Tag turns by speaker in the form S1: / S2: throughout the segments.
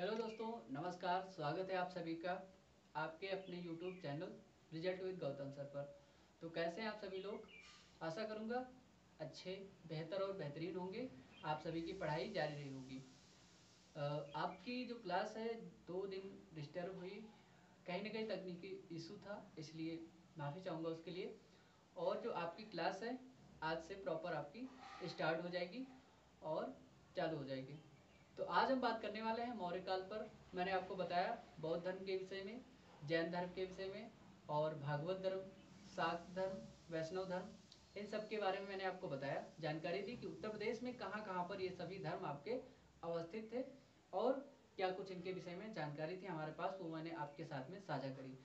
S1: Hello दोस्तों, नमस्कार। स्वागत है आप सभी का आपके अपने YouTube channel result with Gautam sir पर। तो कैसे हैं आप सभी लोग? आशा करूंगा अच्छे, बेहतर और बेहतरीन होंगे। आप सभी की पढ़ाई जारी रही होगी। आपकी जो क्लास है 2 दिन डिस्टर्ब हुई, कहीं ना कहीं तकनीकी इशू था, इसलिए माफ़ी चाहूँगा उसके लिए। और जो आपकी क्लास है आज से प्रॉपर आपकी स्टार्ट हो जाएगी और चालू हो जाएगी। तो आज हम बात करने वाले हैं मौर्य काल पर। मैंने आपको बताया बौद्ध धर्म के विषय में, जैन धर्म के विषय में और भागवत धर्म, शाक्त धर्म, वैष्णव धर्म, इन सब के बारे में मैंने आपको बताया, जानकारी दी कि उत्तर प्रदेश में कहाँ कहाँ पर ये सभी धर्म आपके अवस्थित थे और क्या कुछ इनके विषय में जानकारी थी हमारे पास, वो मैंने आपके साथ में साझा करी।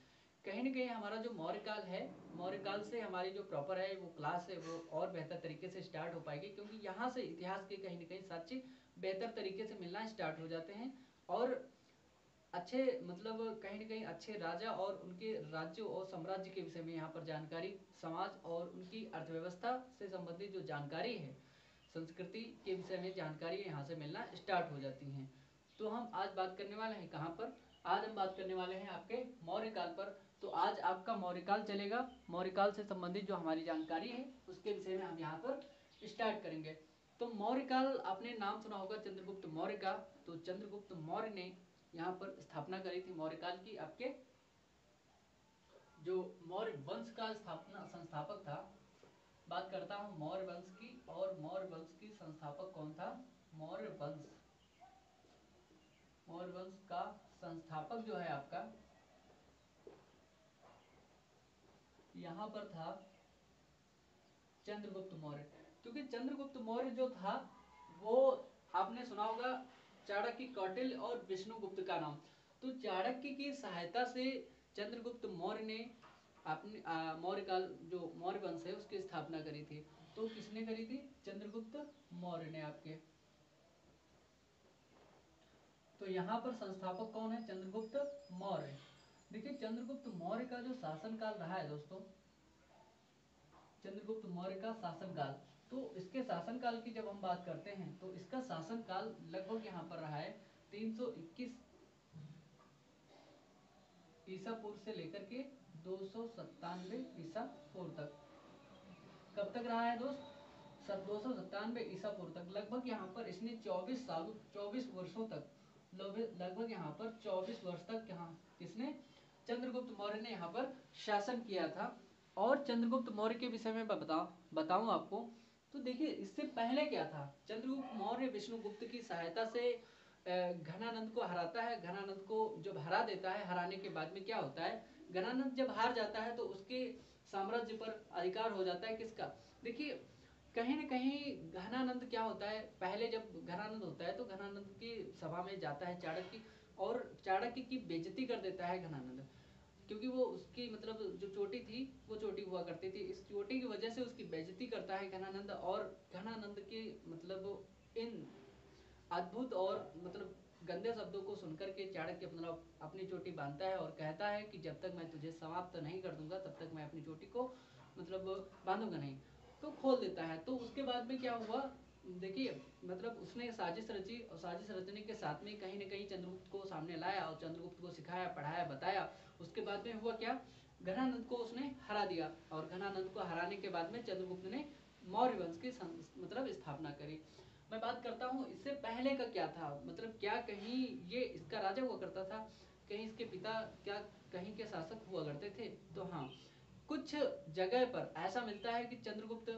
S1: कहीं ना कहीं हमारा जो मौर्य काल है, मौर्य काल से हमारी जो प्रॉपर है वो क्लास है वो और बेहतर तरीके से स्टार्ट हो पाएगी, क्योंकि यहाँ से इतिहास के कहीं ना कहीं साक्षी बेहतर तरीके से मिलना स्टार्ट हो जाते हैं और अच्छे मतलब कहीं ना कहीं अच्छे राजा और उनके राज्यों और साम्राज्य के विषय में यहाँ पर जानकारी, समाज और उनकी अर्थव्यवस्था से संबंधित जो जानकारी है, संस्कृति के विषय में जानकारी यहाँ से मिलना स्टार्ट हो जाती हैं। तो हम आज बात करने वाले हैं कहाँ पर? आज हम बात करने वाले हैं आपके मौर्य काल पर। तो आज आपका मौर्य काल चलेगा। मौर्य काल से संबंधित जो हमारी जानकारी है उसके विषय में हम यहाँ पर स्टार्ट करेंगे। तो मौर्य काल, आपने नाम सुना होगा चंद्रगुप्त मौर्य का। तो चंद्रगुप्त मौर्य ने यहाँ पर स्थापना करी थी मौर्य काल की। आपके जो मौर्य वंश का स्थापना संस्थापक था, बात करता हूँ मौर्य वंश की, और मौर्य वंश की संस्थापक कौन था? मौर्य वंश, मौर्य वंश का संस्थापक जो है आपका यहाँ पर था चंद्रगुप्त मौर्य। क्योंकि चंद्रगुप्त मौर्य जो था वो आपने सुना होगा चाणक्य, कौटिल्य और विष्णुगुप्त का नाम। तो चाणक्य की सहायता से चंद्रगुप्त मौर्य ने अपने मौर्य काल जो मौर्य वंश है उसकी स्थापना करी थी। तो किसने करी थी? चंद्रगुप्त मौर्य ने आपके। तो यहाँ पर संस्थापक कौन है? चंद्रगुप्त मौर्य। देखिए चंद्रगुप्त मौर्य का जो शासनकाल रहा है दोस्तों, चंद्रगुप्त मौर्य का शासनकाल, तो इसके शासनकाल की जब हम बात करते हैं तो इसका शासनकाल लगभग यहाँ पर रहा है 321 ईसा पूर्व से लेकर के 297 ईसा पूर्व तक। कब तक रहा है दोस्त? 297 ईसा पूर्व तक। लगभग यहाँ पर इसने 24 साल 24 वर्षों तक, लगभग यहाँ पर 24 वर्ष तक यहाँ किसने? चंद्रगुप्त मौर्य ने यहाँ पर शासन किया था। और चंद्रगुप्त मौर्य के विषय में बताऊं आपको, तो देखिए इससे पहले क्या था। चंद्रगुप्त मौर्य विष्णुगुप्त की सहायता से घनानंद को हराता है। घनानंद को जब हरा देता है, हराने के बाद में क्या होता है, घनानंद जब हार जाता है तो उसके साम्राज्य पर अधिकार हो जाता है किसका? देखिए कहीं ना कहीं घनानंद क्या होता है, पहले जब घनानंद होता है तो घनानंद की सभा में जाता है चाणक्य, और चाणक्य की बेइज्जती कर देता है घनानंद। क्योंकि वो उसकी मतलब जो चोटी थी वो चोटी हुआ करती थी, इस चोटी की वजह से उसकी बेइज्जती करता है घनानंद। और घनानंद के मतलब इन अद्भुत और मतलब गंदे शब्दों को सुनकर के चाणक्य मतलब अपनी चोटी बांधता है और कहता है कि जब तक मैं तुझे समाप्त नहीं कर दूंगा तब तक मैं अपनी चोटी को मतलब बांधूंगा नहीं। तो खोल देता है। तो उसके बाद में क्या हुआ, देखिए मतलब उसने साजिश रची, और साजिश रचने के साथ में कहीं ना कहीं चंद्रगुप्त को सामने लाया और चंद्रगुप्त को सिखाया, पढ़ाया, बताया। उसके बाद में हुआ क्या, घनानंद को उसने हरा दिया, और घनानंद को हराने के बाद में चंद्रगुप्त ने मौर्य वंश की मतलब स्थापना करी। मैं बात करता हूँ इससे पहले का क्या था, मतलब क्या कहीं ये इसका राजा हुआ करता था, कहीं इसके पिता क्या कहीं के शासक हुआ करते थे? तो हाँ, कुछ जगह पर ऐसा मिलता है कि चंद्रगुप्त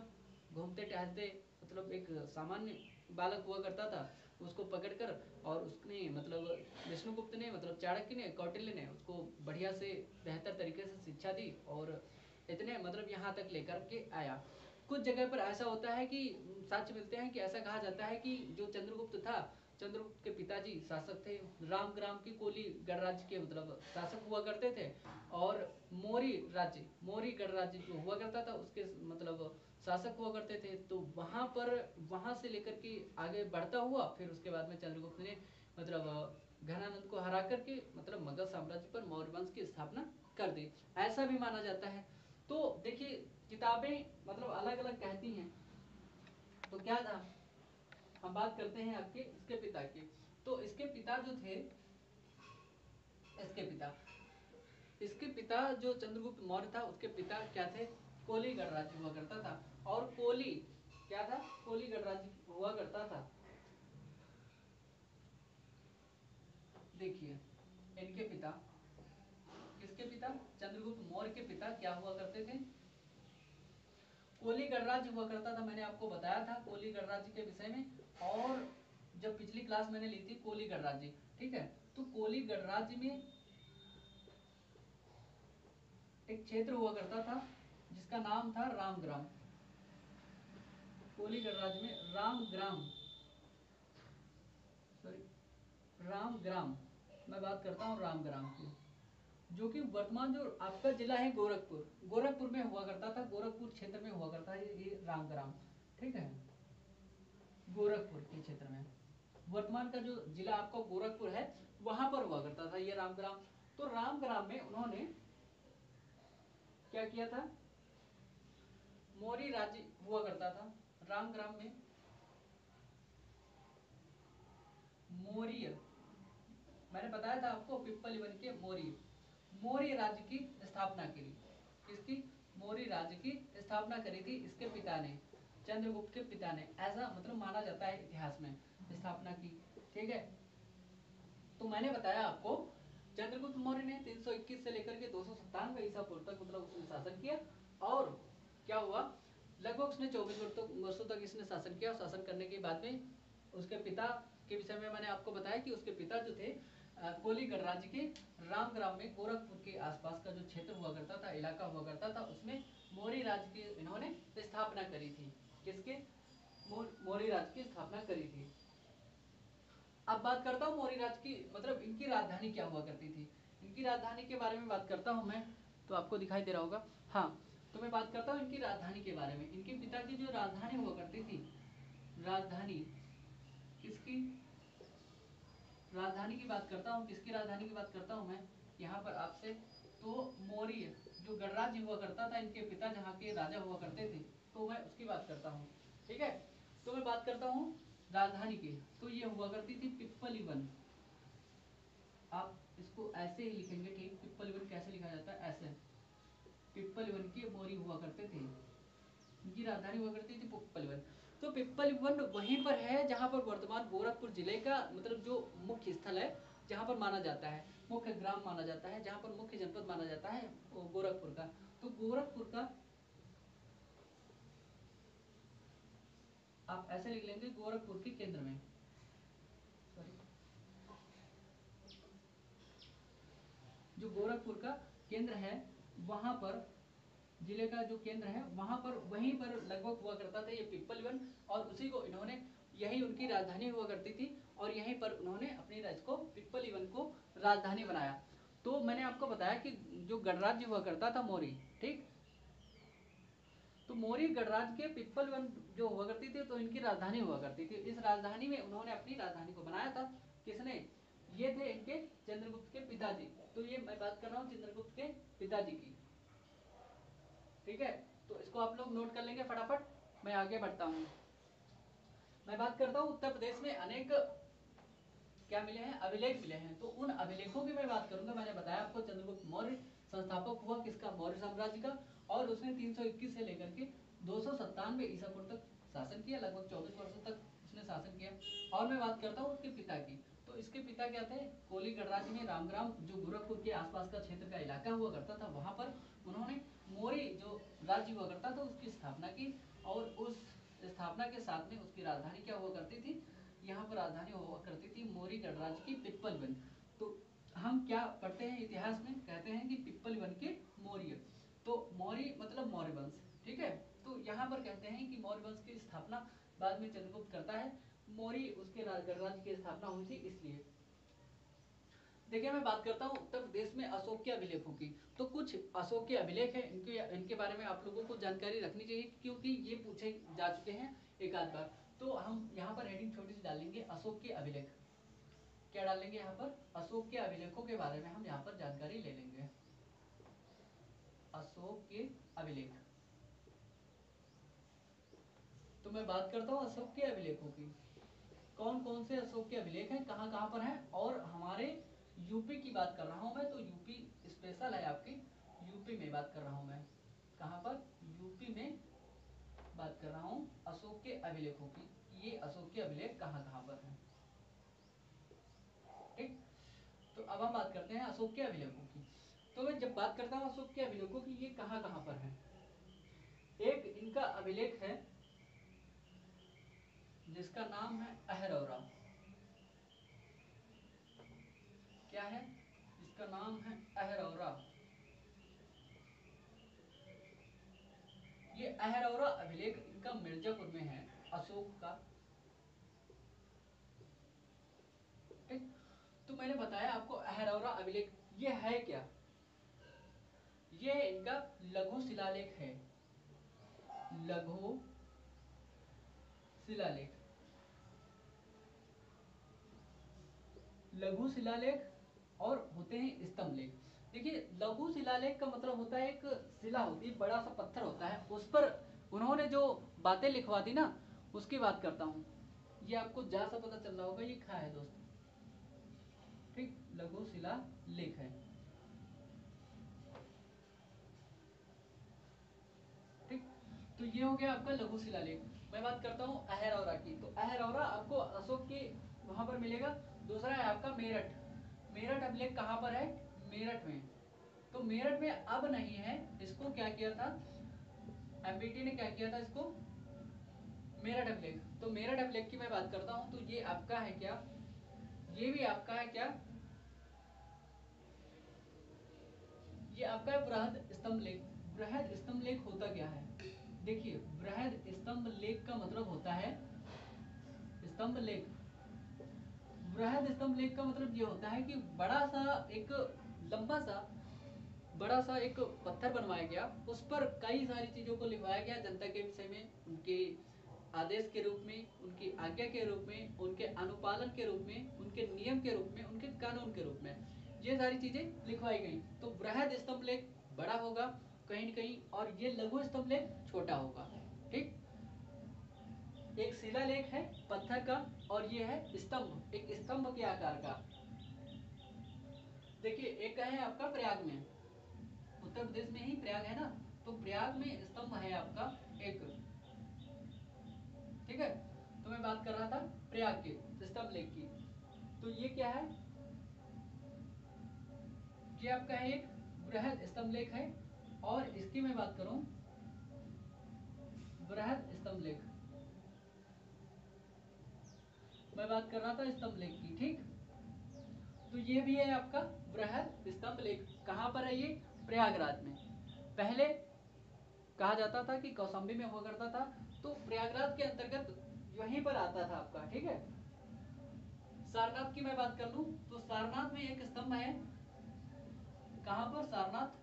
S1: घूमते टहलते मतलब एक सामान्य बालक हुआ करता था, उसको पकड़कर और उसने मतलब विष्णुगुप्त ने मतलब चाणक्य ने, कौटिल्य ने उसको बढ़िया से बेहतर तरीके से शिक्षा दी और इतने मतलब यहाँ तक लेकर के आया। कुछ जगह पर ऐसा होता है कि साक्ष्य मिलते हैं कि ऐसा कहा जाता है कि जो चंद्रगुप्त था, चंद्रगुप्त के पिताजी शासक थे, रामग्राम की कोली गणराज्य के मतलब शासक हुआ करते थे। और मोरी गणराज्य जो हुआ करता था उसके मतलब शासक हुआ करते थे। तो वहां पर वहां से लेकर के आगे बढ़ता हुआ फिर उसके बाद में चंद्रगुप्त ने मतलब घनानंद को हरा करके मतलब मगध साम्राज्य पर मौर्य वंश की स्थापना कर दी, ऐसा भी माना जाता है। तो देखिए किताबें मतलब अलग अलग कहती हैं। तो क्या था, हम बात करते हैं आपके इसके पिता की। तो इसके पिता जो थे इसके पिता, इसके पिता जो चंद्रगुप्त मौर्य था उसके पिता क्या थे, कोली गणराज्य हुआ करता था। और कोली क्या था, कोली गणराज्य हुआ करता था। देखिए इनके पिता, किसके पिता, चंद्रगुप्त मौर्य के पिता क्या हुआ करते थे, कोली गणराज्य हुआ करता था। मैंने आपको बताया था कोली गणराज्य के विषय में, और जब पिछली क्लास मैंने ली थी कोली गणराज्य, ठीक है। तो कोली गणराज्य में एक क्षेत्र हुआ करता था जिसका नाम था रामग्राम। कोली गणराज्य में रामग्राम, सॉरी रामग्राम, मैं बात करता हूँ रामग्राम की, जो कि वर्तमान जो आपका जिला है गोरखपुर, गोरखपुर में हुआ करता था, गोरखपुर क्षेत्र में हुआ करता है ये रामग्राम, ठीक है। गोरखपुर के क्षेत्र में, वर्तमान का जो जिला आपका गोरखपुर है वहां पर हुआ करता था ये रामग्राम। तो रामग्राम में उन्होंने क्या किया था, मौर्य राज्य हुआ करता था रामग्राम में, मौर्य, मैंने बताया था आपको पिप्पलीवन के मौर्य, मौर्य राज्य की स्थापना करी। किसकी, मौर्य राज्य की स्थापना करी थी इसके पिता ने, चंद्रगुप्त के पिता ने, ऐसा मतलब माना जाता है इतिहास में, स्थापना की, ठीक है। तो मैंने बताया आपको चंद्रगुप्त मौर्य ने 321 से लेकर के 297 ईसा पूर्व तक मतलब उसने शासन किया, और क्या हुआ, लगभग उसने 24 वर्षों तक इसने शासन किया। शासन करने के बाद में उसके पिता के विषय में मैंने आपको बताया कि उसके पिता जो थे कोली गणराज्य के रामग्राम में, गोरखपुर के आसपास का जो क्षेत्र हुआ करता था, इलाका हुआ करता था, उसमें मौर्य राज्य की इन्होंने स्थापना करी थी। किसके, मौर्य राज्य की स्थापना करी थी। अब बात करता हूँ मौर्य राज्य की, मतलब इनकी राजधानी क्या हुआ करती थी, इनकी राजधानी के बारे में बात करता हूँ मैं, तो आपको दिखाई दे रहा होगा, हाँ। तो मैं बात करता हूँ इनकी राजधानी के बारे में। इनके पिता की जो राजधानी हुआ करती थी, राजधानी किसकी, राजधानी की बात करता हूँ, किसकी राजधानी की बात करता हूँ मैं यहाँ पर आपसे, तो मौर्य जो गणराज्य हुआ करता था, इनके पिता जहाँ के राजा हुआ करते थे, तो मैं उसकी बात करता हूँ, ठीक है। तो मैं बात करता हूँ राजधानी की, तो ये हुआ करती थी पिप्पलीवन। आप इसको ऐसे ही लिखेंगे, ठीक, पिप्पलीवन कैसे लिखा जाता है, ऐसे, पिप्पलीवन के मौर्य हुआ करते थे, इनकी राजधानी हुआ करती थी पिप्पलीवन। तो पिप्पलीवन वहीं पर है जहां पर वर्तमान गोरखपुर जिले का मतलब जो मुख्य स्थल है, जहां पर माना जाता है, मुख्य ग्राम माना जाता है, जहां पर मुख्य जनपद माना जाता है वो गोरखपुर का। तो गोरखपुर का आप ऐसे लिख लेंगे, गोरखपुर के केंद्र में, सॉरी, जो गोरखपुर का केंद्र है वहां पर, जिले का जो केंद्र है वहां पर, वहीं पर लगभग हुआ करता था ये पिप्पलीवन, और उसी को इन्होंने, यही उनकी राजधानी हुआ करती थी, और यहीं पर उन्होंने अपनी राज्य को पिप्पलीवन को राजधानी बनाया। तो मैंने आपको बताया कि जो गणराज्य हुआ करता था मौर्य, ठीक, तो मौर्य गणराज्य के पिप्पलीवन जो हुआ करती थी, तो इनकी राजधानी हुआ करती थी। इस राजधानी में उन्होंने अपनी राजधानी को बनाया था, किसने, ये थे इनके चंद्रगुप्त के पिताजी। तो ये मैं बात कर रहा हूँ चंद्रगुप्त के पिताजी की, ठीक है। तो इसको आप लोग नोट कर लेंगे फटाफट, मैं आगे बढ़ता हूँ। मैं बात करता हूँ उत्तर प्रदेश में अनेक क्या मिले हैं, अभिलेख मिले हैं, तो उन अभिलेखों की मैं बात करूंगा। मैंने बताया आपको चंद्रगुप्त मौर्य संस्थापक हुआ किसका, मौर्य साम्राज्य का, और उसने 321 से लेकर के 297 ईसा पूर्व तक शासन किया, लगभग 24 वर्षों तक उसने शासन किया। और मैं बात करता हूँ उसके पिता की, तो इसके पिता क्या थे, कोली गणराज्य में रामग्राम जो गोरखपुर के आसपास का क्षेत्र का इलाका हुआ करता था, वहां पर उन्होंने मौर्य जो राज्य हुआ करता था उसकी स्थापना की, और उस स्थापना के साथ में उसकी राजधानी क्या हुआ करती थी, यहाँ पर राजधानी हुआ करती थी मौर्य गणराज्य की पिप्पलीवन। तो हम क्या पढ़ते हैं इतिहास में, कहते हैं कि पिप्पलीवन के मौर्य, तो मौर्य मतलब मौर्य वंश, ठीक है। तो यहाँ पर कहते हैं कि मौर्य वंश की स्थापना बाद में चंद्रगुप्त करता है, मौर्य उसके गणराज्य की स्थापना हुई थी इसलिए। देखिए मैं बात करता हूँ उत्तर प्रदेश में अशोक के अभिलेखों की, तो कुछ अशोक के अभिलेख है, इनके बारे में आप लोगों को जानकारी रखनी चाहिए, क्योंकि ये पूछे जा चुके हैं एक आध बार। तो हम यहाँ पर हेडिंग छोटी सी डाल लेंगे, अशोक के अभिलेख, क्या डालेंगे यहाँ पर, अशोक के अभिलेखों के बारे में हम यहाँ पर जानकारी ले लेंगे, अशोक के अभिलेख। तो मैं बात करता हूँ अशोक के अभिलेखों की, कौन कौन से अशोक के अभिलेख हैं, कहाँ कहाँ पर हैं, और हमारे यूपी की बात कर रहा हूँ मैं, तो यूपी स्पेशल है आपकी, यूपी में बात कर रहा हूँ मैं। कहाँ पर? यूपी में बात कर रहा हूँ अशोक के अभिलेखों की। ये अशोक के अभिलेख कहाँ कहाँ पर हैं, ठीक। तो अब हम बात करते हैं अशोक के अभिलेखों की। तो मैं जब बात करता हूँ अशोक के अभिलेखों की, ये कहाँ कहाँ पर है। एक इनका अभिलेख है जिसका नाम है अहरौरा। क्या है? इसका नाम है अहरौरा। ये अहरौरा अभिलेख इनका मिर्जापुर में है, अशोक का, ठीक। तो मैंने बताया आपको अहरौरा अभिलेख ये है क्या। ये इनका लघु शिलालेख है, लघु शिलालेख। लघु शिलालेख और होते हैं स्तंभ लेख। देखिए लघु शिलालेख का मतलब होता है एक शिला होती है, बड़ा सा पत्थर होता है, उस पर उन्होंने जो बातें लिखवा दी ना, उसकी बात करता हूँ। ये आपको जा सा पता चल रहा होगा, ये खा है दोस्त, ठीक। लघु शिलालेख है, ठीक। तो ये हो गया आपका लघु शिलालेख। मैं बात करता हूँ अहरौरा की। तो अहरौरा आपको अशोक के वहां पर मिलेगा। दूसरा है आपका मेरठ। मेरठ अभिलेख कहाँ पर है? मेरठ में। तो मेरठ में अब नहीं है, इसको क्या किया था, एमबीटी ने क्या किया था इसको, मेरठ अभिलेख। तो मेरठ अभिलेख की मैं बात करता हूं, तो ये आपका है क्या, ये भी आपका है क्या, ये आपका है बृहद स्तंभ लेख। बृहद स्तंभ लेख होता क्या है? देखिए बृहद स्तंभ लेख का मतलब होता है, स्तंभ लेख, बृहद स्तंभ लेख का मतलब ये होता है कि बड़ा सा एक, लंबा सा, बड़ा सा एक पत्थर बनवाया गया, उस पर कई सारी चीजों को लिखवाया गया जनता के विषय में, उनके आदेश के रूप में, उनकी आज्ञा के रूप में, उनके अनुपालन के रूप में, उनके नियम के रूप में, उनके कानून के रूप में, ये सारी चीजें लिखवाई गई। तो बृहद स्तंभ लेख बड़ा होगा कहीं न कहीं, और ये लघु स्तंभ लेख छोटा होगा, ठीक। एक शिलालेख है पत्थर का, और ये है स्तंभ, एक स्तंभ के आकार का। देखिए एक है आपका प्रयाग में, उत्तर प्रदेश में ही प्रयाग है ना, तो प्रयाग में स्तंभ है आपका एक, ठीक है। तो मैं बात कर रहा था प्रयाग के स्तंभ लेख की। तो ये क्या है, ये आपका है एक बृहद स्तंभ लेख है। और इसकी मैं बात करूं, बृहद स्तंभ लेख, मैं बात कर रहा था स्तंभ लेख की, ठीक। तो ये भी है आपका बृहद स्तंभ लेख। कहां पर है ये? प्रयागराज में। पहले कहा जाता था कि कौशाम्बी में हुआ करता था, तो प्रयागराज के अंतर्गत यहीं पर आता था आपका, ठीक है। सारनाथ की मैं बात कर लूं, तो सारनाथ में एक स्तंभ है, कहां पर? सारनाथ,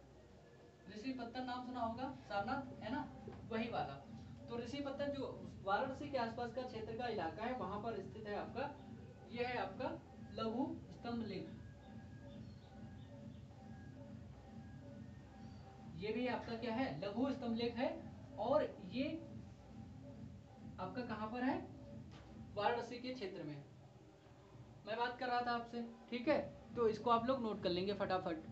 S1: ऋषि पत्थर नाम सुना होगा, सारनाथ है ना, वही वाला। तो ऋषि पत्थर जो वाराणसी के आसपास का क्षेत्र का इलाका है, वहां पर स्थित है आपका, यह है आपका लघु स्तंभ लेख। ये भी आपका क्या है? लघु स्तंभ लेख है। और ये आपका कहां पर है? वाराणसी के क्षेत्र में मैं बात कर रहा था आपसे, ठीक है। तो इसको आप लोग नोट कर लेंगे फटाफट।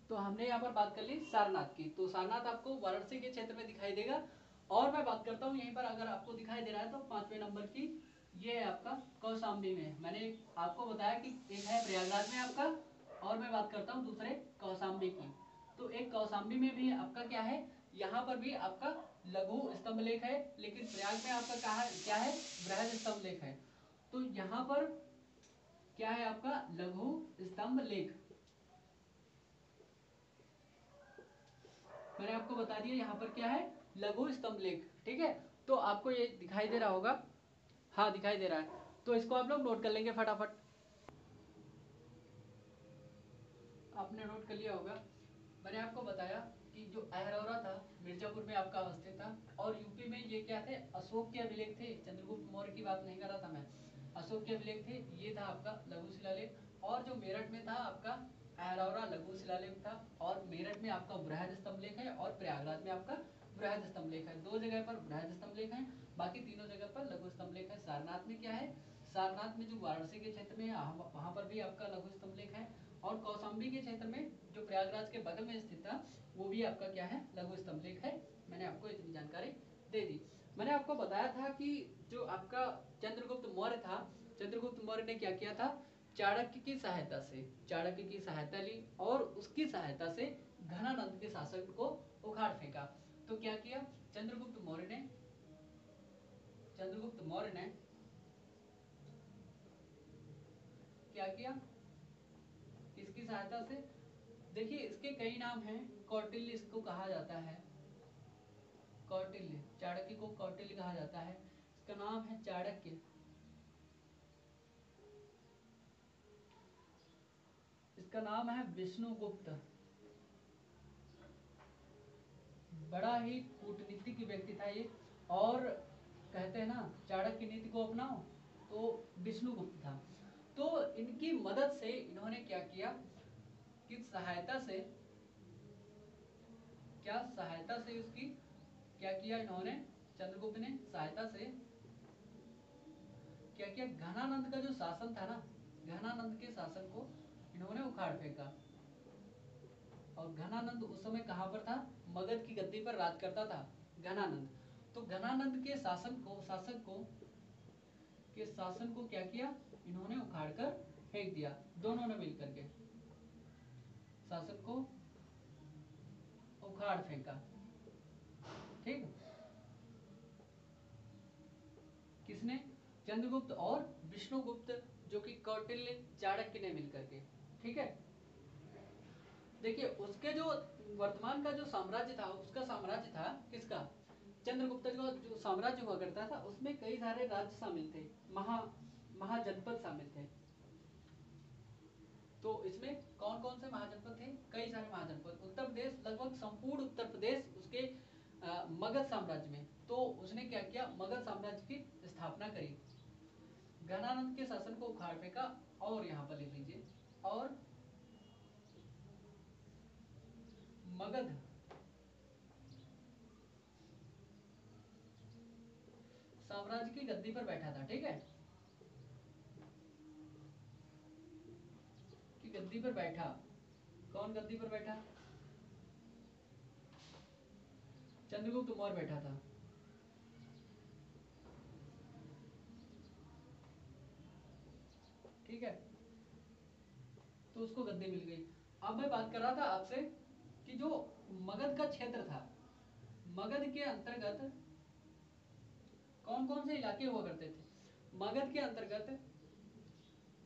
S1: तो हमने यहाँ पर बात कर ली सारनाथ की। तो सारनाथ आपको वाराणसी के क्षेत्र में दिखाई देगा। और मैं बात करता हूँ यहीं पर, अगर आपको दिखाई दे रहा है तो 5वें नंबर की, ये है आपका कौशाम्बी में। मैंने आपको बताया कि एक है प्रयागराज में आपका, और मैं बात करता हूँ दूसरे कौशाम्बी की। तो एक कौशाम्बी में भी आपका क्या है, यहाँ पर भी आपका लघु स्तंभ लेख है, लेकिन प्रयाग में आपका कहा क्या है? बृहद स्तंभ लेख है। तो यहाँ पर क्या है आपका? लघु स्तंभ लेख। मैंने आपको बता दिया यहाँ पर क्या है, लघु स्तंभ लेख, ठीक है। तो आपको ये दिखाई दे रहा होगा, हाँ दिखाई दे रहा है। तो इसको आप लोग नोट कर लेंगे फटाफट। आपने नोट कर लिया होगा। मैंने आपको बताया कि जो अहरौरा था मिर्जापुर में आपका अवस्थित था, और यूपी में ये क्या थे? अशोक के अभिलेख थे। चंद्रगुप्त मौर्य की बात नहीं कर रहा था मैं, अशोक के अभिलेख थे। ये था आपका लघु शिलालेख। और जो मेरठ में था आपका अहरौरा लघु शिलालेख था, और मेरठ में आपका बृहद स्तंभ लेख है, और प्रयागराज में आपका बृहद स्तंभ लेख है। 2 जगह पर बृहद स्तंभ लेख है, बाकी तीनों जगह पर लघु स्तंभ लेख है। सारनाथ में क्या है? सारनाथ में जो वाराणसी के क्षेत्र में है वहां पर भी आपका लघु स्तंभ लेख है, और कौशाम्बी के क्षेत्र में जो प्रयागराज के बगल में स्थित था वो भी आपका क्या है, लघु स्तंभ लेख है। मैंने आपको इतनी जानकारी दे दी। मैंने आपको बताया था कि जो आपका चंद्रगुप्त मौर्य था, चंद्रगुप्त मौर्य ने क्या किया था, चाणक्य की सहायता ली और उसकी सहायता से घनानंद के शासन को उखाड़ फेंका। तो क्या किया चंद्रगुप्त मौर्य ने क्या किया, किसकी सहायता से, देखिए इसके कई नाम हैं। कौटिल्य इसको कहा जाता है, कौटिल्य, चाणक्य को कौटिल्य कहा जाता है। इसका नाम है चाणक्य। इसका नाम है विष्णुगुप्त। बड़ा ही कूटनीतिक व्यक्ति था ये, और कहते हैं ना चाणक्य नीति को अपनाओ, तो विष्णुगुप्त था। तो इनकी मदद से इन्होंने क्या किया, किस सहायता से, उसकी क्या किया इन्होंने, चंद्रगुप्त ने सहायता से क्या किया, घनानंद का जो शासन था ना, घनानंद के शासन को इन्होंने उखाड़ फेंका। और घनानंद उस समय कहां पर था, मगध की गद्दी पर राज करता था घनानंद। तो घनानंद के शासन को क्या किया, इन्होंने उखाड़ कर फेंक दिया, दोनों ने मिलकर के शासन को उखाड़ फेंका। ठीक, किसने, चंद्रगुप्त और विष्णुगुप्त, जो कि कौटिल्य चाणक्य ने मिलकर के। ठीक है, देखिए उसके जो वर्तमान का जो साम्राज्य था, उसका साम्राज्य था किसका, चंद्रगुप्त का जो साम्राज्य हुआ करता था उसमें कई सारे राज्य शामिल थे, महाजनपद शामिल थे। तो इसमें कौन कौन से महाजनपद थे, कई सारे महाजनपद। उत्तर प्रदेश, लगभग संपूर्ण उत्तर प्रदेश उसके मगध साम्राज्य में। तो उसने क्या किया, मगध साम्राज्य की स्थापना करी, घनानंद के शासन को उखाड़ फेंका। और यहाँ पर लिख लीजिए, और मगध साम्राज्य की गद्दी पर बैठा था। ठीक है, कि गद्दी पर बैठा, कौन गद्दी पर बैठा, चंद्रगुप्त मौर्य बैठा था। ठीक है, तो उसको गद्दी मिल गई। अब मैं बात कर रहा था आपसे कि जो मगध का क्षेत्र था, मगध के अंतर्गत कौन कौन से इलाके हुआ करते थे। मगध के अंतर्गत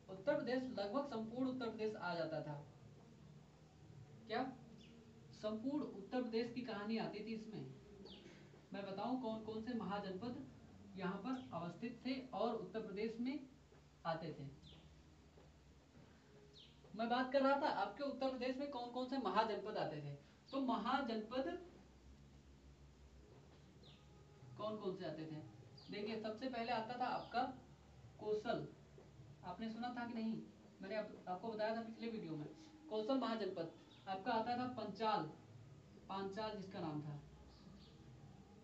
S1: उत्तर प्रदेश, लगभग संपूर्ण उत्तर प्रदेश आ जाता था। क्या, संपूर्ण उत्तर प्रदेश की कहानी आती थी इसमें। मैं बताऊं कौन कौन से महाजनपद यहाँ पर अवस्थित थे और उत्तर प्रदेश में आते थे। मैं बात कर रहा था आपके उत्तर प्रदेश में कौन कौन से महाजनपद आते थे। तो महाजनपद कौन कौन से आते थे, देखिए सबसे पहले आता था आपका कौशल, आपने सुना था कि नहीं, मैंने आपको बताया था पिछले वीडियो में। कौशल महाजनपद आपका आता था पंचाल, पांचाल जिसका नाम था,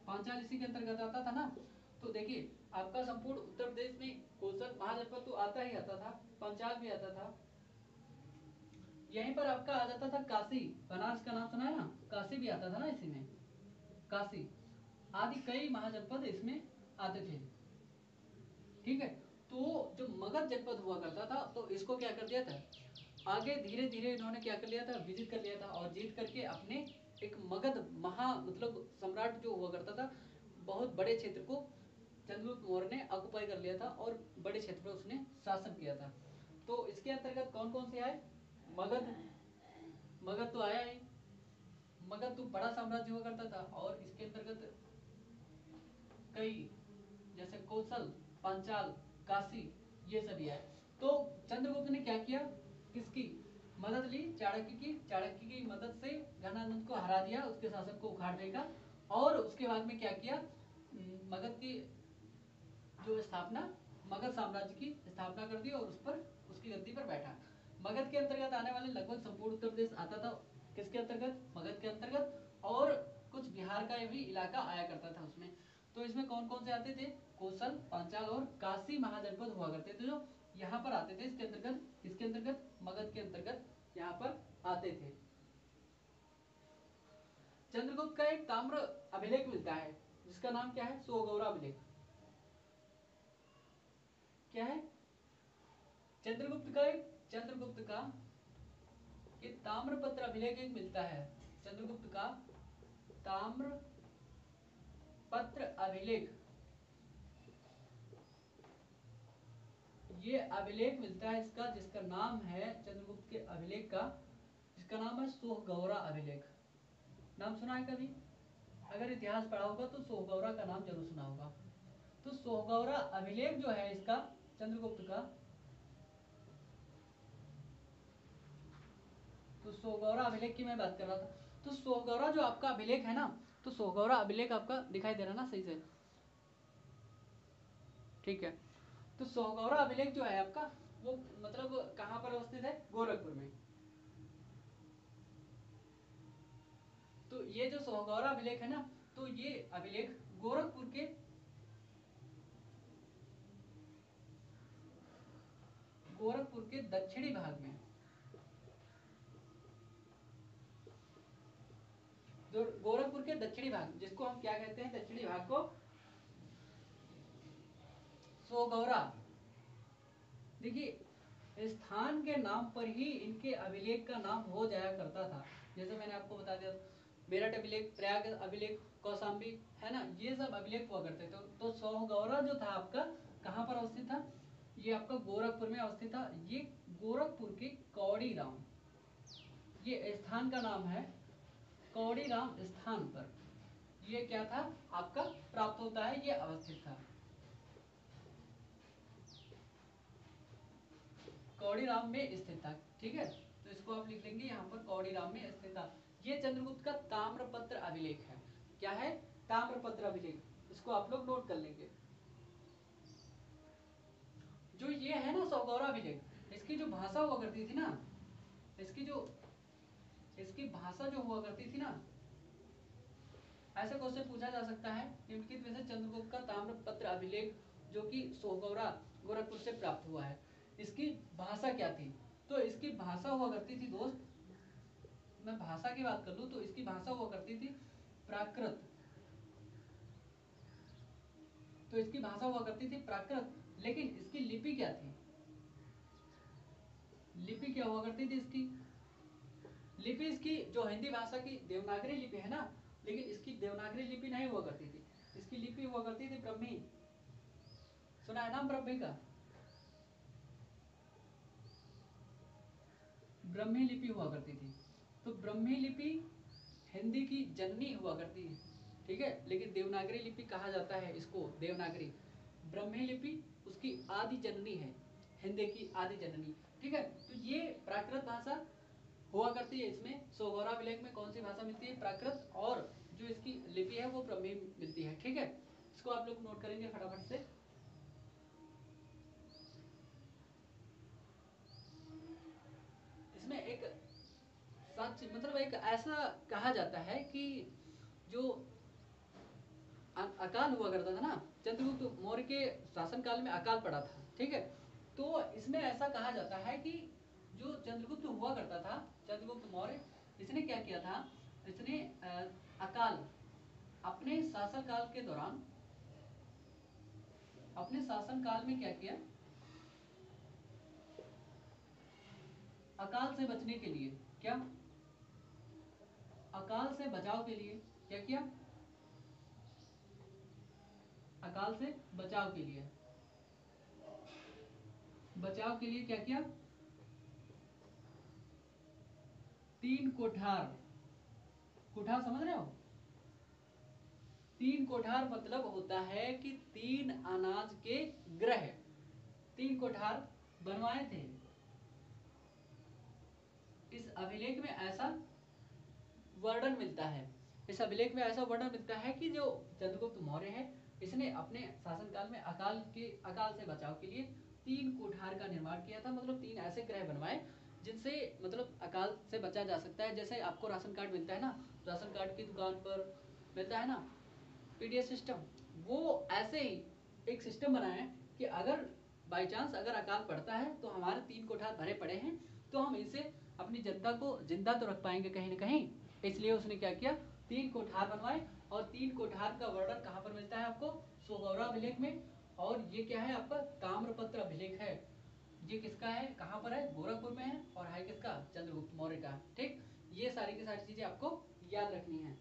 S1: पांचाल इसी के अंतर्गत आता था ना। तो देखिए आपका संपूर्ण उत्तर प्रदेश में कौशल महाजनपद तो आता ही आता था, पंचाल भी आता था। यहीं पर आपका आ जाता था काशी, बनारस का नाम सुना है ना, काशी भी आता था ना इसी में, काशी आदि कई महाजनपद इसमें आते थे। ठीक है, तो जो मगध जनपद हुआ करता था, तो इसको क्या कर दिया था, आगे धीरे धीरे इन्होंने क्या कर लिया था, विजित कर लिया था, और जीत करके अपने एक मगध मतलब सम्राट जो हुआ करता था, बहुत बड़े क्षेत्र को चंद्रगुप्त मौर्य ने ऑक्युपाई कर लिया था और बड़े क्षेत्र पर उसने शासन किया था। तो इसके अंतर्गत कौन कौन से आए, मगध तो आया ही, मगध तो बड़ा साम्राज्य हुआ करता था, और इसके अंतर्गत कई जैसे कौशल, पांचाल, काशी, ये सभी आए। तो चंद्रगुप्त ने क्या किया, किसकी मदद ली, चाणक्य की मदद से घनानंद को हरा दिया, उसके शासन को उखाड़ फेंका, और उसके बाद में क्या किया, मगध की जो स्थापना, मगध साम्राज्य की स्थापना कर दी और उस पर उसकी गद्दी पर बैठा। मगध के अंतर्गत आने वाले लगभग संपूर्ण उत्तर प्रदेश आता था किसके अंतर्गत, मगध के अंतर्गत, और कुछ बिहार का भी इलाका आया करता था उसमें। तो इसमें कौन कौन से आते थे? कोसल, पांचाल और काशी महाजनपद हुआ करते थे, जो यहाँ पर आते थे। इसके अंतर्गत मगध के अंतर्गत यहाँ पर आते थे। चंद्रगुप्त का एक ताम्र अभिलेख मिलता है जिसका नाम क्या है? सोगौरा अभिलेख। क्या है? चंद्रगुप्त का एक ताम्रपत्र अभिलेख एक मिलता है। चंद्रगुप्त का ताम्र पत्र अभिलेख, ये अभिलेख मिलता है इसका, जिसका नाम है चंद्रगुप्त के अभिलेख का, जिसका नाम है सोहगौरा अभिलेख। नाम सुना है कभी? अगर इतिहास पढ़ा होगा तो सोहगौरा का नाम जरूर सुना होगा। तो सोहगौरा अभिलेख जो है इसका, चंद्रगुप्त का, तो सोहगौरा अभिलेख की मैं बात कर रहा था। तो सोहगौरा जो आपका अभिलेख है ना, तो सोहगौरा अभिलेख आपका दिखाई दे रहा है ना सही से? ठीक है। तो सोहगौरा अभिलेख जो है आपका, वो मतलब कहाँ पर अवस्थित है? गोरखपुर में। तो ये जो सोहगौरा अभिलेख है ना, तो ये अभिलेख गोरखपुर के दक्षिणी भाग में, गोरखपुर के दक्षिणी भाग, जिसको हम क्या कहते हैं? दक्षिणी भाग को सोगौरा। देखिए, स्थान के नाम पर ही इनके अभिलेख का नाम हो जाया करता था। जैसे मैंने आपको बता दिया, मेरठ अभिलेख, प्रयाग अभिलेख, कौशाम्बी, है ना, ये सब अभिलेख हुआ करते थे। तो सोहगौरा जो था आपका कहाँ पर अवस्थित था? ये आपका गोरखपुर में अवस्थित था। ये गोरखपुर के कौड़ीराम, ये स्थान का नाम है, कौड़ीराम स्थान पर ये क्या था आपका? प्राप्त होता है, ये अवस्थित था। कौड़ीराम में स्थित था। ठीक है, तो इसको आप लिख लेंगे यहाँ पर, कौड़ीराम में स्थित था। ये चंद्रगुप्त का ताम्रपत्र अभिलेख है। क्या है? ताम्रपत्र अभिलेख। इसको आप लोग नोट कर लेंगे। जो ये है ना सोहगौरा अभिलेख, इसकी जो भाषा हुआ करती थी ना, इसकी भाषा जो हुआ करती थी ना, ऐसा क्वेश्चन पूछा जा सकता है निम्नलिखित में से चंद्रगुप्त का ताम्रपत्र अभिलेख जो कि सोहगौरा गोरखपुर से प्राप्त हुआ है, इसकी भाषा क्या थी? तो इसकी भाषा हुआ करती थी दोस्त, मैं भाषा की बात कर लूं तो इसकी भाषा हुआ करती थी प्राकृत। तो इसकी भाषा हुआ करती थी प्राकृत, लेकिन इसकी लिपि क्या थी? लिपि क्या हुआ करती थी इसकी? लिपि इसकी जो हिंदी भाषा की देवनागरी लिपि है ना, लेकिन इसकी देवनागरी लिपि नहीं हुआ करती थी। इसकी लिपि हुआ करती थी ब्रह्मी। सुना है नाम ब्रह्मी का? ब्रह्मी लिपि हुआ करती थी। तो ब्रह्मी लिपि हिंदी की जननी हुआ करती है, ठीक है, लेकिन देवनागरी लिपि कहा जाता है इसको, देवनागरी। ब्रह्मी लिपि उसकी आदि जननी है, हिंदी की आदि जननी। ठीक है, तो ये प्राकृत भाषा हुआ करती है। इसमें सोहगौरा अभिलेख में कौन सी भाषा मिलती है? प्राकृत, और जो इसकी लिपि है वो ब्रह्मी मिलती है। ठीक है, इसको आप लोग नोट करेंगे फटाफट से। इसमें एक सच मतलब एक ऐसा कहा जाता है कि जो अकाल हुआ करता था ना, चंद्रगुप्त मौर्य के शासनकाल में अकाल पड़ा था। ठीक है, तो इसमें ऐसा कहा जाता है कि जो चंद्रगुप्त हुआ करता था, चंद्रगुप्त मौर्य, इसने क्या किया था? इसने अकाल अपने शासनकाल के दौरान, अपने शासनकाल में क्या किया? अकाल से बचने के लिए क्या? अकाल से बचाव के लिए क्या किया? अकाल से बचाव के लिए, क्या किया? 3 कोठार। कोठार समझ रहे हो? 3 कोठार मतलब होता है कि 3 अनाज के ग्रह, 3 कोठार बनवाए थे। इस अभिलेख में ऐसा वर्णन मिलता है, इस अभिलेख में ऐसा वर्णन मिलता है कि जो चंद्रगुप्त मौर्य है, इसने अपने शासनकाल में अकाल से बचाव के लिए 3 कोठार का निर्माण किया था। मतलब 3 ऐसे ग्रह बनवाए जिनसे मतलब अकाल से बचा जा सकता है। जैसे आपको राशन कार्ड मिलता है ना, राशन कार्ड की दुकान पर मिलता है ना पीडीएस सिस्टम, वो ऐसे ही एक सिस्टम बनाया है कि अगर बाई चांस अगर अकाल पड़ता है तो हमारे 3 कोठार भरे पड़े हैं, तो हम इनसे अपनी जनता को जिंदा तो रख पाएंगे कहीं ना कहीं, इसलिए उसने क्या किया, 3 कोठार बनवाए। और 3 कोठार का वर्णन कहाँ पर मिलता है आपको, सोगौरा अभिलेख में। और ये क्या है आपका, ताम्रपत्र अभिलेख है। ये किसका है, कहाँ पर है, गोरखपुर में है, और है किसका, चंद्रगुप्त मौर्य का। ठीक, ये सारी की सारी चीजें आपको याद रखनी है।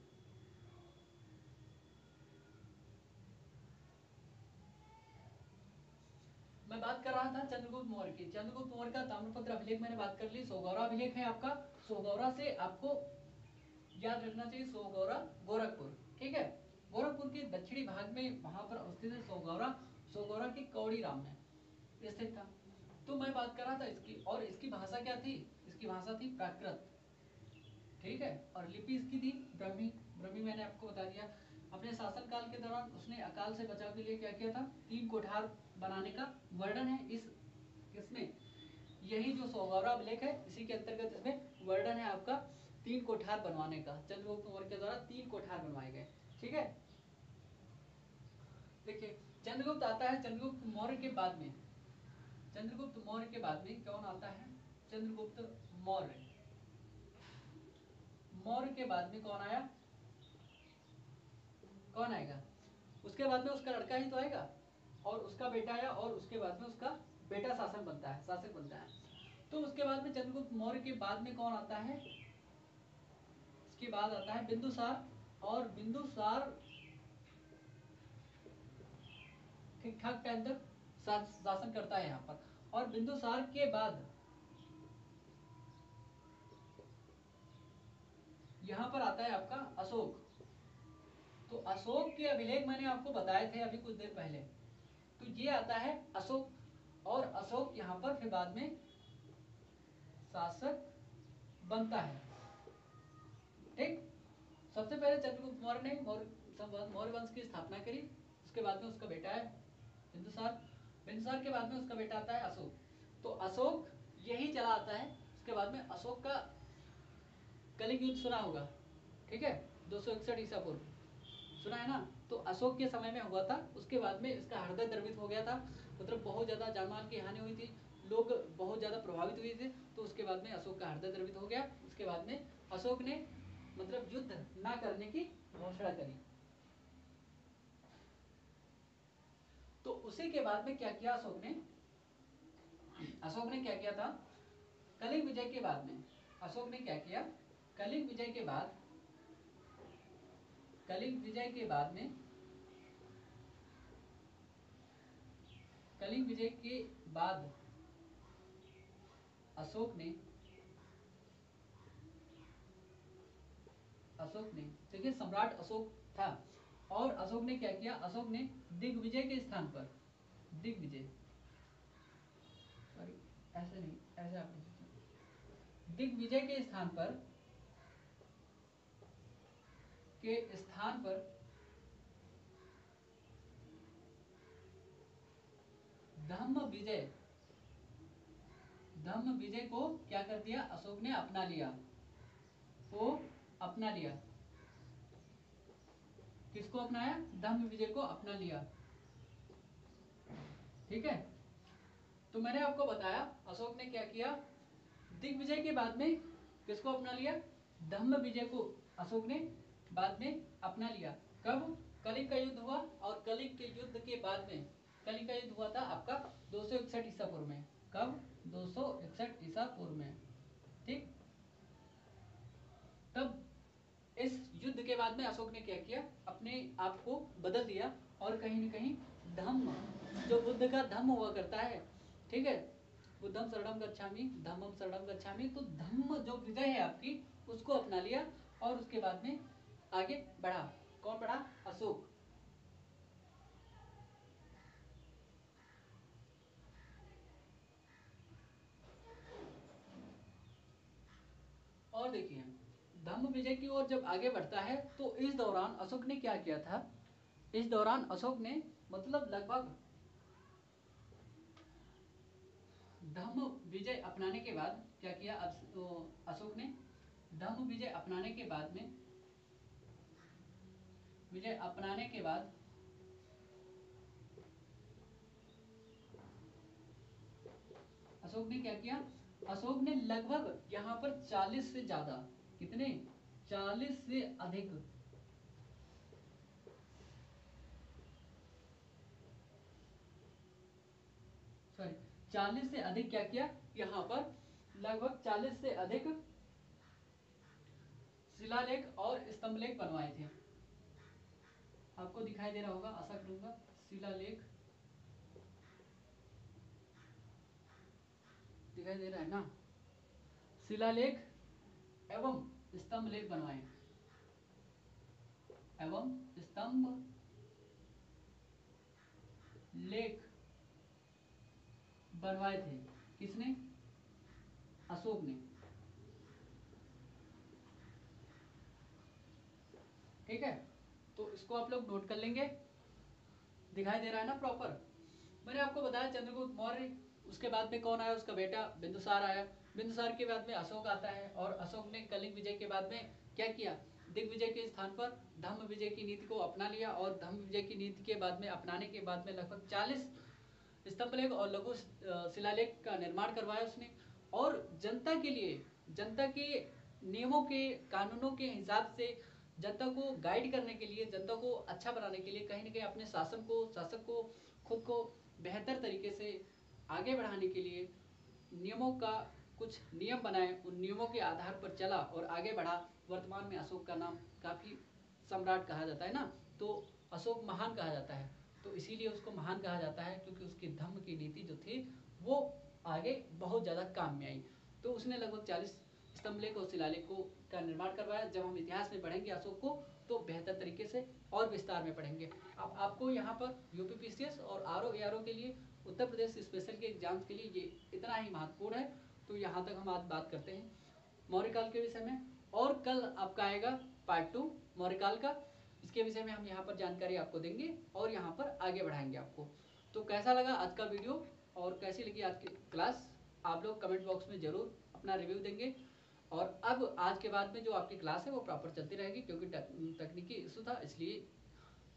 S1: मैं बात कर रहा था चंद्रगुप्त मौर्य की। चंद्रगुप्त मौर्य का ताम्रपत्र अभिलेख मैंने बात कर ली। सोगौरा अभिलेख है आपका, सोगौरा से आपको याद रखना चाहिए, सोगौरा गोरखपुर। ठीक है, गोरखपुर के दक्षिणी भाग में वहां पर अवस्थित है सोगौरा। सोगौरा के कौड़ी राम में स्थित था। तो मैं बात कर रहा था इसकी, और इसकी भाषा क्या थी, इसकी भाषा थी प्राकृत। ठीक है, और लिपि इसकी थी ब्रह्मी। ब्रह्मी मैंने आपको बता दिया। अपने शासन काल के दौरान उसने अकाल से बचाव के लिए क्या किया था, 3 कोठार बनाने का वर्णन है इस किसमें, यही जो सोगौरा अभिलेख है इसी के अंतर्गत इसमें वर्णन है आपका 3 कोठार बनवाने का। चंद्रगुप्त मौर्य के द्वारा 3 कोठार बनवाए गए। ठीक है, देखिए चंद्रगुप्त आता है, चंद्रगुप्त मौर्य के बाद में, चंद्रगुप्त मौर्य के बाद में कौन आता है, चंद्रगुप्त मौर्य। मौर्य के बाद में कौन आया, कौन आएगा, उसके बाद में उसका लड़का ही तो आएगा, और उसका बेटा आया, और उसके बाद में उसका बेटा शासन बनता है, शासक बनता है। तो उसके बाद में चंद्रगुप्त मौर्य के बाद में कौन आता है, इसके बाद आता है बिंदुसार। और बिंदुसार ठीक ठाक टाइम तक शासन करता है यहाँ पर। और बिंदुसार के बाद यहाँ पर आता है आपका अशोक। तो अशोक के अभिलेख मैंने आपको बताए थे अभी कुछ देर पहले। तो ये आता है अशोक, और अशोक यहाँ पर फिर बाद में शासक बनता है। ठीक, सबसे पहले चंद्रगुप्त मौर्य ने मौर्य वंश की स्थापना करी। उसके बाद में उसका बेटा है बिंदुसार। बिंदुसार के बाद में उसका बेटा आता है अशोक। तो अशोक यही चला आता है। उसके बाद में अशोक का कलिंग युद्ध सुना होगा, ठीक है, 261 ईसा पूर्व, सुना है ना। तो अशोक के समय में हुआ था। उसके बाद में इसका हृदय द्रवित हो गया था, मतलब बहुत ज्यादा जान माल की हानि हुई थी, लोग बहुत ज्यादा प्रभावित हुए थे। तो उसके बाद में अशोक का हृदय द्रवित हो गया। उसके बाद में अशोक ने मतलब युद्ध ना करने की घोषणा करी। तो उसी के बाद में क्या किया अशोक ने, अशोक ने क्या किया था, कलिंग विजय के बाद में अशोक ने क्या किया, कलिंग विजय के बाद, कलिंग विजय के बाद में, कलिंग विजय के बाद अशोक ने, अशोक ने देखिए सम्राट अशोक था। और अशोक ने क्या किया, अशोक ने दिग्विजय के स्थान पर, दिग्विजय, सॉरी ऐसे नहीं, ऐसे आप लिख सकते, दिग्विजय के स्थान पर, के स्थान पर धम्म विजय, धम्म विजय को क्या कर दिया अशोक ने अपना लिया, को अपना लिया। किसको अपनाया, धम्म विजय को अपना लिया। ठीक है, तो मैंने आपको बताया अशोक ने क्या किया, दिग्विजय के बाद में किसको अपना लिया, धम्म विजय को अशोक ने बाद में अपना लिया। कब, कलिंग का युद्ध हुआ, और कलिंग के युद्ध के बाद में, कलिंग का युद्ध हुआ था आपका 261 ईसा पूर्व में। कब, 261 ईसा पूर्व में। ठीक, तब इस युद्ध के बाद में अशोक ने क्या किया, अपने आप को बदल दिया, और कहीं न कहीं धम्म, जो बुद्ध का धम्म हुआ करता है, ठीक है, बुद्धम शरणम गच्छामि, धम्मम शरणम गच्छामि, तो धम्म जो विजय है आपकी, उसको अपना लिया। और उसके बाद में आगे बढ़ा, कौन बढ़ा, अशोक। और देखिए धम्म विजय की ओर जब आगे बढ़ता है, तो इस दौरान अशोक ने क्या किया था, इस दौरान अशोक ने मतलब लगभग धम्म विजय अपनाने के बाद क्या किया, तो अशोक ने धम्म विजय अपनाने के बाद में, विजय अपनाने के बाद अशोक ने क्या किया, अशोक ने लगभग यहाँ पर 40 से ज्यादा, कितने, 40 से अधिक, सॉरी 40 से अधिक क्या किया, यहाँ पर लगभग 40 से अधिक शिलालेख और स्तंभलेख बनवाए थे। आपको दिखाई दे रहा होगा आशा करूंगा, शिलालेख दिखाई दे रहा है ना, शिलालेख एवं स्तंभलेख बनवाए, एवं स्तंभ लेख बनवाए थे, किसने, अशोक ने। ठीक है, तो इसको आप लोग नोट कर लेंगे, दिखाई दे रहा है ना प्रॉपर। मैंने आपको बताया चंद्रगुप्त मौर्य, उसके बाद में कौन आया, उसका बेटा बिंदुसार आया, बिंदुसार के बाद में अशोक आता है, और अशोक ने कलिंग विजय के बाद में क्या किया, दिग्विजय के स्थान पर धम्म विजय की नीति को अपना लिया, और धम्म विजय की नीति के बाद में अपनाने के बाद में लगभग 40 स्तंभलेख और लघु शिलालेख का निर्माण करवाया उसने, और जनता के लिए, जनता के नियमों के कानूनों के हिसाब से जनता को गाइड करने के लिए, जनता को अच्छा बनाने के लिए, कहीं ना कहीं अपने शासक को खुद को बेहतर तरीके से आगे बढ़ाने के लिए नियमों का कुछ नियम बनाए, उन नियमों के आधार पर चला और आगे बढ़ा। वर्तमान में अशोक का नाम काफी सम्राट कहा जाता है ना, तो अशोक महान कहा जाता है, तो इसीलिए उसको महान कहा जाता है क्योंकि उसकी धम्म की नीति जो थी वो आगे बहुत ज्यादा काम में आई। तो उसने लगभग 40 स्तंभलेख और शिलालेख को का निर्माण करवाया। जब हम इतिहास में पढ़ेंगे अशोक को तो बेहतर तरीके से और विस्तार में पढ़ेंगे। अब आपको यहाँ पर यूपीपीसीएस और आरओ एआरओ के लिए, उत्तर प्रदेश स्पेशल के एग्जाम्स के लिए ये इतना ही महत्वपूर्ण है। तो यहाँ तक हम आज बात करते हैं मौर्यकाल के विषय में, और कल आपका आएगा पार्ट 2 मौर्यकाल का, इसके विषय में हम यहाँ पर जानकारी आपको देंगे और यहाँ पर आगे बढ़ाएंगे आपको। तो कैसा लगा आज का वीडियो और कैसी लगी आज की क्लास, आप लोग कमेंट बॉक्स में जरूर अपना रिव्यू देंगे। और अब आज के बाद में जो आपकी क्लास है वो प्रॉपर चलती रहेगी, क्योंकि तकनीकी इशू था, इसलिए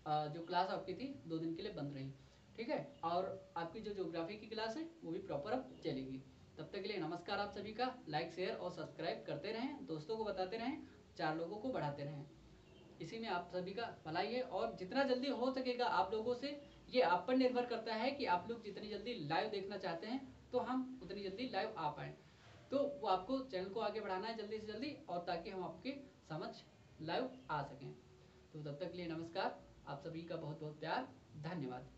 S1: जो क्लास आपकी थी 2 दिन के लिए बंद रही। ठीक है, और आपकी जो ज्योग्राफी की क्लास है वो भी प्रॉपर अब चलेगी। तब तक के लिए नमस्कार आप सभी का। लाइक शेयर और सब्सक्राइब करते रहें, दोस्तों को बताते रहें, 4 लोगों को बढ़ाते रहें। इसी में आप सभी का भलाई है, और जितना जल्दी हो सकेगा आप लोगों से, ये आप पर निर्भर करता है कि आप लोग जितनी जल्दी लाइव देखना चाहते हैं तो हम उतनी जल्दी लाइव आ पाए। तो वो आपको चैनल को आगे बढ़ाना है जल्दी से जल्दी, और ताकि हम आपके समझ लाइव आ सकें। तो तब तक के लिए नमस्कार, आप सभी का बहुत बहुत प्यार, धन्यवाद।